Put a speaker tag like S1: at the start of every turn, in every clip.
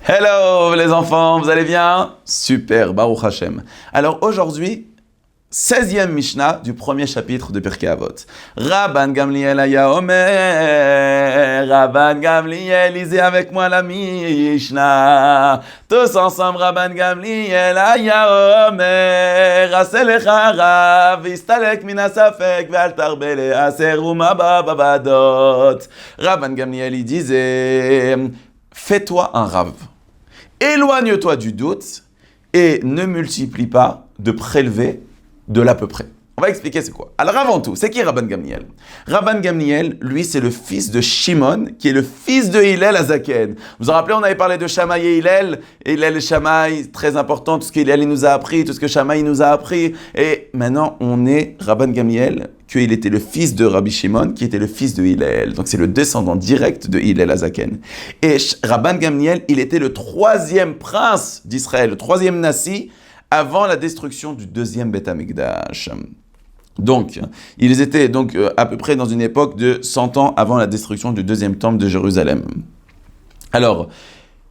S1: Hello les enfants, vous allez bien? Super, Baruch Hashem. Alors aujourd'hui, 16e Mishnah du premier chapitre de Pirkei Avot. Rabban Gamliel aya omer, Rabban Gamliel, lisez avec moi la Mishnah. Tous ensemble, Rabban Gamliel aya omer, aselecha rav, istalek min hasafek, ve'al tarbe le'aser uma babadot. Rabban Gamliel, il disait, fais-toi un rav. Éloigne-toi du doute et ne multiplie pas de prélever de l'à peu près. On va expliquer c'est quoi. Alors avant tout, c'est qui Rabban Gamliel? Rabban Gamliel, lui, c'est le fils de Shimon, qui est le fils de Hillel Azaken. Vous vous rappelez, on avait parlé de Shammai et Hillel. Hillel et Shammai, très important, tout ce qu'Hillel nous a appris, tout ce que Shammai nous a appris. Et maintenant, on est Rabban Gamliel, qu'il était le fils de Rabbi Shimon, qui était le fils de Hillel. Donc c'est le descendant direct de Hillel Azaken. Et Rabban Gamliel, il était le troisième prince d'Israël, le troisième Nassi, avant la destruction du deuxième Beth Amikdash. Donc, ils étaient donc à peu près dans une époque de 100 ans avant la destruction du deuxième temple de Jérusalem. Alors,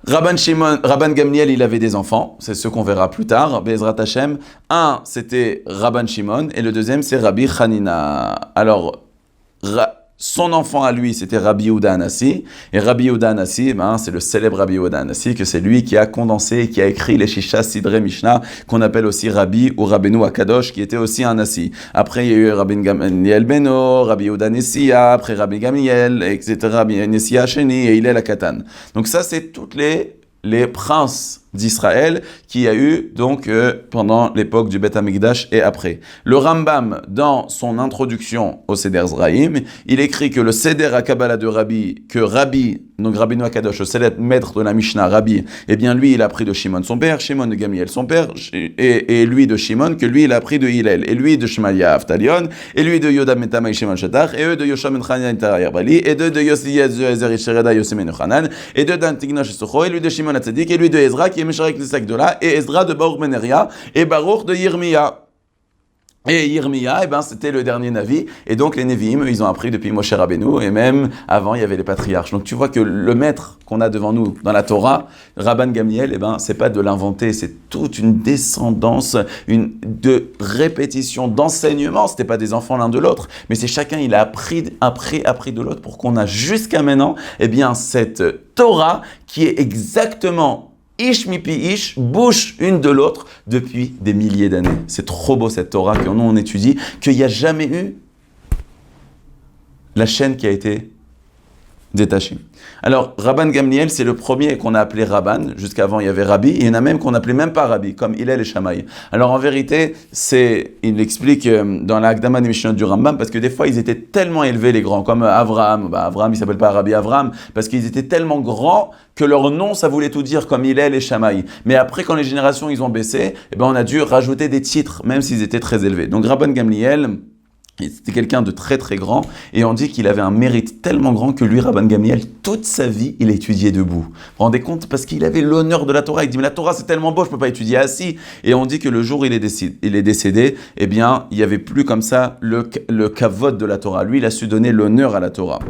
S1: Rabban Gamliel, il avait des enfants, c'est ce qu'on verra plus tard, Be'ezrat Hashem. Un, c'était Rabban Shimon, et le deuxième, c'est Rabbi Hanina. Alors, son enfant à lui, c'était Rabbi Yehuda Hanassi. Et Rabbi Yehuda Hanassi, c'est le célèbre Rabbi Yehuda Hanassi, que c'est lui qui a condensé et qui a écrit les Shisha Sidrei Mishnah, qu'on appelle aussi Rabbi ou Rabbeinu Akadosh, qui était aussi un Nassi. Après, il y a eu Rabbi Gamliel Beno, Rabbi Yehuda Nessia, après Rabbi Gamliel, etc., Rabbi Nessia Sheni et Hillel Akatan. Donc ça, c'est toutes les princes d'Israël qu'il y a eu donc pendant l'époque du Beth Amikdash et après. Le Rambam, dans son introduction au Seder Zraïm, il écrit que le Seder HaKabbalah de Rabbi, que Rabbi, donc Rabbeinu Akadosh, le célèbre maître de la Mishnah, Rabbi, eh bien lui il a pris de Shimon son père, Shimon de Gamliel son père, et lui de Shimon, que lui il a pris de Hillel, et lui de Shemalia Aftalion, et lui de Yoda Metamai Shimon Shatach, et eux de Yoshua Ben Chananya Intarayer Bali, et deux de Yossi Yezer Ishereda Yossi Ben Yochanan, et deux d'Antignosh Socho, et lui de Shimon Hatzadik, et lui de Ezra, qui est Mesharek Nisak Dola, et Ezra de Baruch Meneria, et Baruch de Yirmiya. Et Yirmiya, c'était le dernier Navi, et donc les Nevi'im, ils ont appris depuis Moshe Rabbeinu, et même avant, il y avait les patriarches. Donc tu vois que le maître qu'on a devant nous dans la Torah, Rabban Gamliel, c'est pas de l'inventer, c'est toute une descendance, de répétition, d'enseignement. C'était pas des enfants l'un de l'autre, mais c'est chacun, il a appris de l'autre pour qu'on a jusqu'à maintenant, cette Torah qui est exactement Ish mipi ish, bouche une de l'autre depuis des milliers d'années. C'est trop beau cette Torah que nous on étudie, qu'il n'y a jamais eu la chaîne qui a été détachée. Alors, Rabban Gamliel, c'est le premier qu'on a appelé Rabban. Jusqu'avant, il y avait Rabbi. Et il y en a même qu'on n'appelait même pas Rabbi, comme Hillel et Shammai. Alors, en vérité, il explique dans la Hakdama des Mishnah du Rambam, parce que des fois, ils étaient tellement élevés, les grands, comme Avraham. Avraham, il ne s'appelle pas Rabbi Avraham, parce qu'ils étaient tellement grands que leur nom, ça voulait tout dire, comme Hillel et Shammai. Mais après, quand les générations, ils ont baissé, on a dû rajouter des titres, même s'ils étaient très élevés. Donc, Rabban Gamliel, c'était quelqu'un de très très grand, et on dit qu'il avait un mérite tellement grand que lui, Rabban Gamliel, toute sa vie, il a étudié debout. Vous vous rendez compte? Parce qu'il avait l'honneur de la Torah. Il dit, mais la Torah c'est tellement beau, je ne peux pas étudier assis. Et on dit que le jour où il est décédé, il n'y avait plus comme ça le kavod de la Torah. Lui, il a su donner l'honneur à la Torah.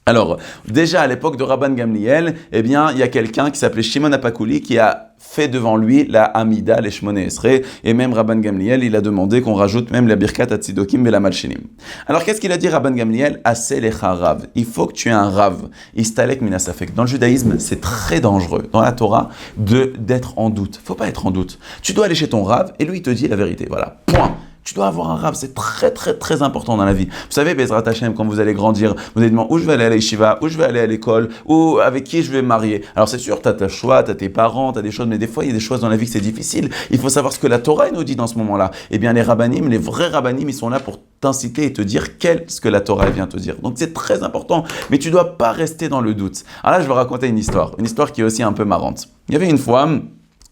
S1: Alors, déjà à l'époque de Rabban Gamliel, il y a quelqu'un qui s'appelait Shimon Apakouli qui a fait devant lui la Hamida, les Shmoneh Esrei, et même Rabban Gamliel, il a demandé qu'on rajoute même la Birkat Hatzidokim et la Malshinim. Alors, qu'est-ce qu'il a dit Rabban Gamliel? Aselecha Rav. Il faut que tu aies un Rav. Istalek minasafek. Dans le judaïsme, c'est très dangereux, dans la Torah, d'être en doute. Faut pas être en doute. Tu dois aller chez ton Rav, et lui, il te dit la vérité. Voilà. Point. Tu dois avoir un Rav, c'est très très très important dans la vie. Vous savez, Be'ezrat Hashem, quand vous allez grandir, vous allez demander où je vais aller à l'Yeshiva, où je vais aller à l'école, ou avec qui je vais me marier. Alors c'est sûr, tu as ta choix, tu as tes parents, tu as des choses, mais des fois il y a des choses dans la vie que c'est difficile. Il faut savoir ce que la Torah nous dit dans ce moment-là. Eh bien les rabbanim, les vrais rabbanim, ils sont là pour t'inciter et te dire qu'est-ce que la Torah vient te dire. Donc c'est très important, mais tu ne dois pas rester dans le doute. Alors là, je vais raconter une histoire qui est aussi un peu marrante. Il y avait une fois,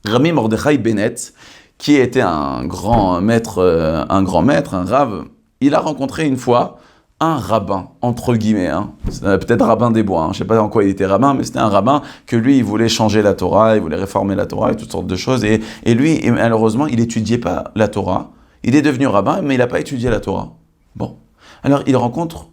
S1: Rami Mordechai Bennett, qui était un grand maître, un rave, il a rencontré une fois un rabbin, entre guillemets, peut-être rabbin des bois, je ne sais pas en quoi il était rabbin, mais c'était un rabbin que lui, il voulait changer la Torah, il voulait réformer la Torah et toutes sortes de choses, et lui, malheureusement, il n'étudiait pas la Torah, il est devenu rabbin, mais il n'a pas étudié la Torah. Bon, alors il rencontre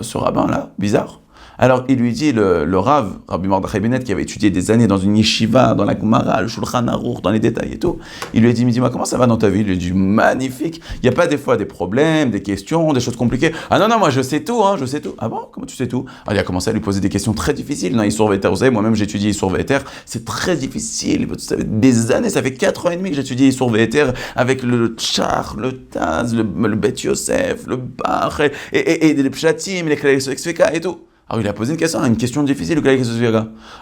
S1: ce rabbin-là, bizarre. Alors il lui dit, le Rav, Rabbi Mordechai Bennett, qui avait étudié des années dans une yeshiva, dans la Gemara, le Shulchan Aruch, dans les détails et tout, il lui a dit, mais dis-moi, comment ça va dans ta vie? Il lui a dit, magnifique, il n'y a pas des fois des problèmes, des questions, des choses compliquées. Ah non, moi je sais tout, je sais tout. Ah bon, comment tu sais tout? Alors il a commencé à lui poser des questions très difficiles. Non, Issour Ve'eter, vous savez, moi-même j'ai étudié Issour Ve'eter, c'est très difficile, ça fait des années, ça fait 4 ans et demi que j'ai étudié Issour Ve'eter, avec le Tchar, le Taz, le Bet Yosef, le Bach, et les Pshatim, les Klal Yosef et tout. Alors il a posé une question difficile, le Klal Yosef.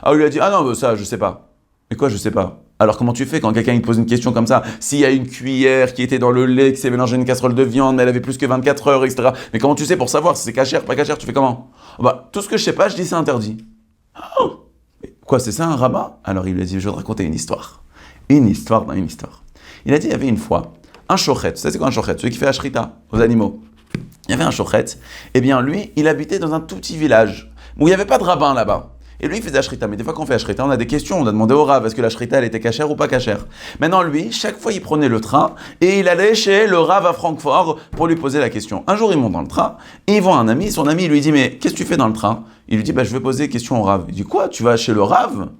S1: Alors il lui a dit, ah non, ça je sais pas. Mais quoi, je sais pas? Alors comment tu fais quand quelqu'un il te pose une question comme ça? S'il y a une cuillère qui était dans le lait, qui s'est mélangée à une casserole de viande, mais elle avait plus que 24 heures, etc. Mais comment tu sais pour savoir si c'est cachère, pas cachère? Tu fais comment? Tout ce que je sais pas, je dis c'est interdit. Oh, quoi, c'est ça un rabbin? Alors il lui a dit, je vais te raconter une histoire. Une histoire dans une histoire. Il a dit, il y avait une fois un shochet. Tu sais c'est quoi un shochet? Celui qui fait ashrita aux animaux. Il y avait un shochet, et bien lui, il habitait dans un tout petit village, où il n'y avait pas de rabbin là-bas. Et lui, il faisait ashrita, mais des fois qu'on fait ashrita, on a des questions, on a demandé au Rav, est-ce que l'ashrita, elle était cachère ou pas cachère? Maintenant, lui, chaque fois, il prenait le train, et il allait chez le Rav à Francfort pour lui poser la question. Un jour, il monte dans le train, et il voit un ami, son ami, il lui dit, mais qu'est-ce que tu fais dans le train? Il lui dit, je vais poser des questions au Rav. Il dit, quoi, tu vas chez le Rav?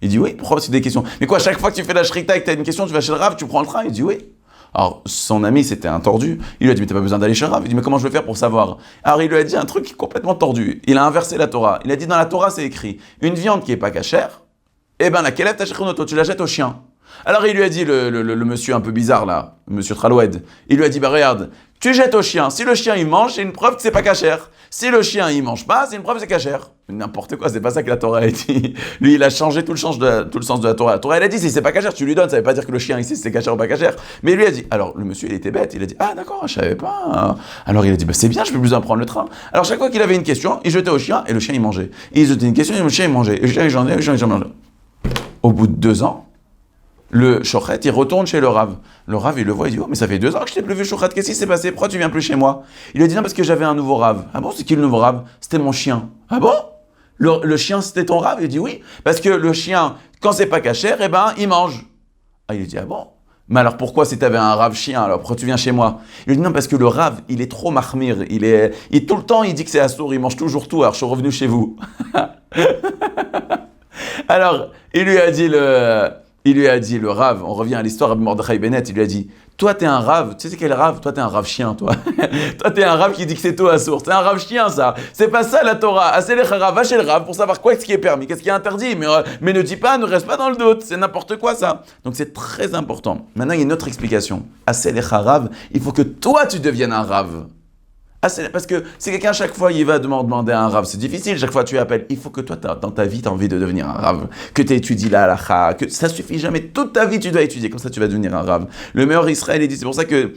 S1: Il dit, oui, pourquoi c'est des questions? Mais quoi, chaque fois que tu fais l'ashrita et que tu as une question, tu vas chez le Rav, tu prends le train? Il dit, oui. Alors, son ami, c'était un tordu. Il lui a dit, mais t'as pas besoin d'aller chez le Rav. Il dit, mais comment je vais faire pour savoir? Alors, il lui a dit un truc complètement tordu. Il a inversé la Torah. Il a dit, dans la Torah, c'est écrit, une viande qui est pas cachère, la kelef tashechronoto, tu la jettes au chien. Alors, il lui a dit, le monsieur un peu bizarre, là, le monsieur Traloued, il lui a dit, regarde, tu jettes au chien. Si le chien, il mange, c'est une preuve que c'est pas cachère. Si le chien, il mange pas, c'est une preuve que c'est cachère. N'importe quoi, c'est pas ça que la Torah a dit. Lui, il a changé tout le sens de la Torah. La Torah, elle a dit, si c'est pas cachère, tu lui donnes, ça veut pas dire que le chien, ici, c'est cachère ou pas cachère. Mais lui a dit, alors, le monsieur, il était bête, il a dit, ah, d'accord, je savais pas. Alors, il a dit, c'est bien, je peux plus en prendre le train. Alors, chaque fois qu'il avait une question, il jetait au chien, et le chien, il mangeait. Et il jetait une question, et le chien, il mangeait. Et le chien, il mangeait. Au bout de 2 ans, le shochet, il retourne chez le Rav. Le Rav, il le voit, il dit, oh, mais ça fait 2 ans que je t'ai plus vu, shochet, qu'est-ce qui s'est passé? Pourquoi tu viens plus chez moi? Il lui a dit, non, parce que j'avais un nouveau Rav. Ah bon, c'est qui le nouveau Rav? C'était mon chien. Ah bon? Le chien, c'était ton Rav? Il dit, oui, parce que le chien, quand c'est pas cachère, il mange. Ah, il lui dit, ah bon? Mais alors pourquoi si t'avais un Rav chien, alors pourquoi tu viens chez moi? Il lui dit, non, parce que le Rav, il est trop mahmir, tout le temps, il dit que c'est assour, il mange toujours tout, alors je suis revenu chez vous. Alors, il lui a dit le Rav, on revient à l'histoire de Mordechai Bennett, il lui a dit, toi t'es un Rav, tu sais c'est quel Rav? Toi t'es un Rav chien, toi. Toi t'es un Rav qui dit que c'est tout à source, t'es un Rav chien ça. C'est pas ça la Torah. Aselech-Rav, va chez le Rav pour savoir quoi est-ce qui est permis, qu'est-ce qui est interdit, mais ne dis pas, ne reste pas dans le doute, c'est n'importe quoi ça. Donc c'est très important. Maintenant il y a une autre explication. Aselech-Rav, il faut que toi tu deviennes un Rav. Parce que si quelqu'un, chaque fois, il va demander à un Rav, c'est difficile, chaque fois tu appelles. Il faut que toi, dans ta vie, tu as envie de devenir un Rav, que tu étudies la halakha, que ça suffit jamais. Toute ta vie, tu dois étudier, comme ça tu vas devenir un Rav. Le meilleur Israël, il dit, c'est pour ça que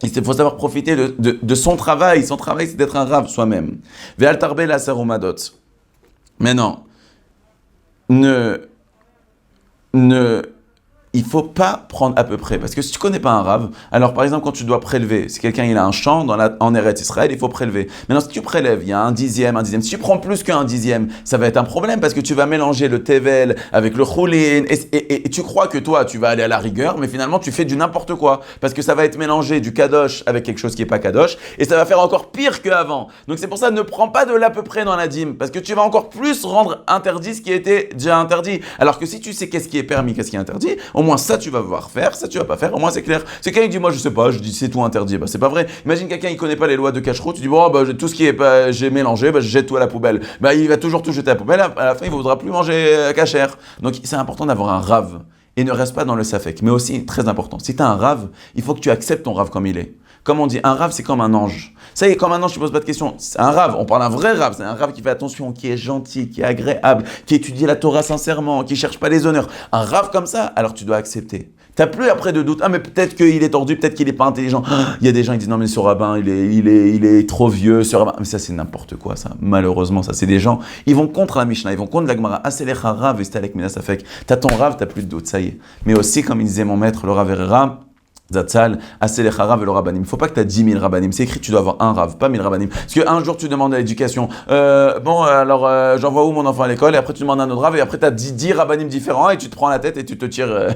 S1: il faut savoir profiter de son travail. Son travail, c'est d'être un Rav soi-même. Ve'al tarbe la sarumadot. Maintenant, il faut pas prendre à peu près, parce que si tu connais pas un Rav, alors par exemple quand tu dois prélever, si quelqu'un il a un champ en Eretz Israël, il faut prélever. Maintenant si tu prélèves, il y a un dixième, si tu prends plus qu'un dixième, ça va être un problème parce que tu vas mélanger le tevel avec le choulin, et tu crois que toi tu vas aller à la rigueur, mais finalement tu fais du n'importe quoi, parce que ça va être mélangé du kadosh avec quelque chose qui est pas kadosh, et ça va faire encore pire qu'avant. Donc c'est pour ça, ne prends pas de l'à peu près dans la dîme, parce que tu vas encore plus rendre interdit ce qui était déjà interdit. Alors que si tu sais qu'est-ce qui est permis, qu'est-ce qui est interdit, au moins ça tu vas pouvoir faire, ça tu vas pas faire, au moins c'est clair. C'est quelqu'un qui dit moi je sais pas, je dis c'est tout interdit, c'est pas vrai. Imagine quelqu'un il connaît pas les lois de cacheroute, tu dis bon tout ce qui est pas j'ai mélangé, je jette tout à la poubelle. Il va toujours tout jeter à la poubelle, à la fin il ne voudra plus manger cachère. Donc c'est important d'avoir un Rav et ne reste pas dans le safek. Mais aussi très important, si tu as un Rav, il faut que tu acceptes ton Rav comme il est. Comme on dit, un Rav c'est comme un ange. Ça y est, comme un ange, tu poses pas de questions. C'est un Rav, on parle d'un vrai Rav, c'est un Rav qui fait attention, qui est gentil, qui est agréable, qui étudie la Torah sincèrement, qui cherche pas les honneurs. Un Rav comme ça, alors tu dois accepter. T'as plus après de doute. Ah mais peut-être qu'il est tordu, peut-être qu'il est pas intelligent. Il y a des gens qui disent non mais ce rabbin il est trop vieux, ce rabbin. Mais ça c'est n'importe quoi ça. Malheureusement ça c'est des gens. Ils vont contre la Mishnah, ils vont contre la Gemara. Aselecha Rav estalek minasafek. T'as ton Rav, t'as plus de doute, ça y est. Mais aussi comme il disait mon maître le Rav Herrera, Zatzal, Aselecha Rav et le Rabbanim. Il ne faut pas que tu as 10 000 Rabbanim. C'est écrit, tu dois avoir un Rav, pas 1000 Rabbanim. Parce qu'un jour, tu demandes à l'éducation, j'envoie où mon enfant à l'école? Et après, tu demandes un autre Rav, et après, tu as 10 Rabbanim différents, et tu te prends la tête et tu te tires,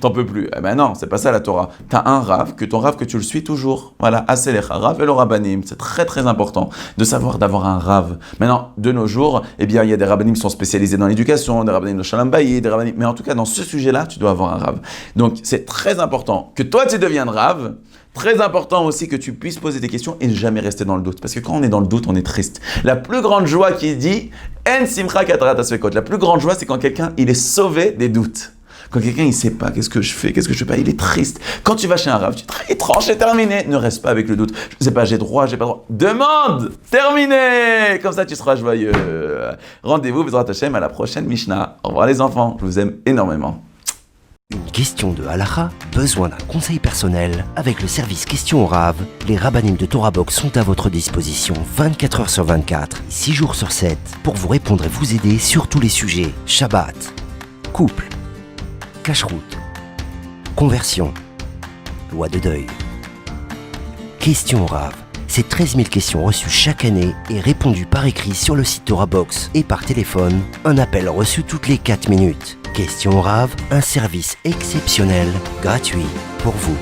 S1: t'en peux plus. Eh ben non, c'est pas ça la Torah. Tu as un Rav, que ton Rav, que tu le suis toujours. Voilà, Aselecha Rav et le Rabbanim. C'est très très important de savoir d'avoir un Rav. Maintenant, de nos jours, eh bien, il y a des Rabbanim qui sont spécialisés dans l'éducation, des Rabbanim de Shalom Bayit, des Rabbanim. Mais en tout cas, dans ce sujet-là, tu dois avoir un Rav. Donc, c'est très important que toi, tu deviennes Rav. Très important aussi que tu puisses poser des questions et jamais rester dans le doute. Parce que quand on est dans le doute, on est triste. La plus grande joie qui dit En simcha katarat asvekot. La plus grande joie, c'est quand quelqu'un il est sauvé des doutes. Quand quelqu'un il sait pas qu'est-ce que je fais pas, il est triste. Quand tu vas chez un Rav, tu dis très étrange, c'est terminé. Ne reste pas avec le doute. Je sais pas, j'ai droit, j'ai pas droit. Demande, terminé. Comme ça, tu seras joyeux. Rendez-vous, Bezrat Hashem, à la prochaine Mishnah. Au revoir les enfants, je vous aime énormément.
S2: Une question de halakha, besoin d'un conseil personnel? Avec le service Question au Rav, les rabbinim de Torah Box sont à votre disposition 24 heures sur 24, 6 jours sur 7, pour vous répondre et vous aider sur tous les sujets. Shabbat, couple, cacheroute, conversion, loi de deuil. Question au Rav, c'est 13 000 questions reçues chaque année et répondues par écrit sur le site Torah Box et par téléphone, un appel reçu toutes les 4 minutes. Question au Rav, un service exceptionnel, gratuit pour vous.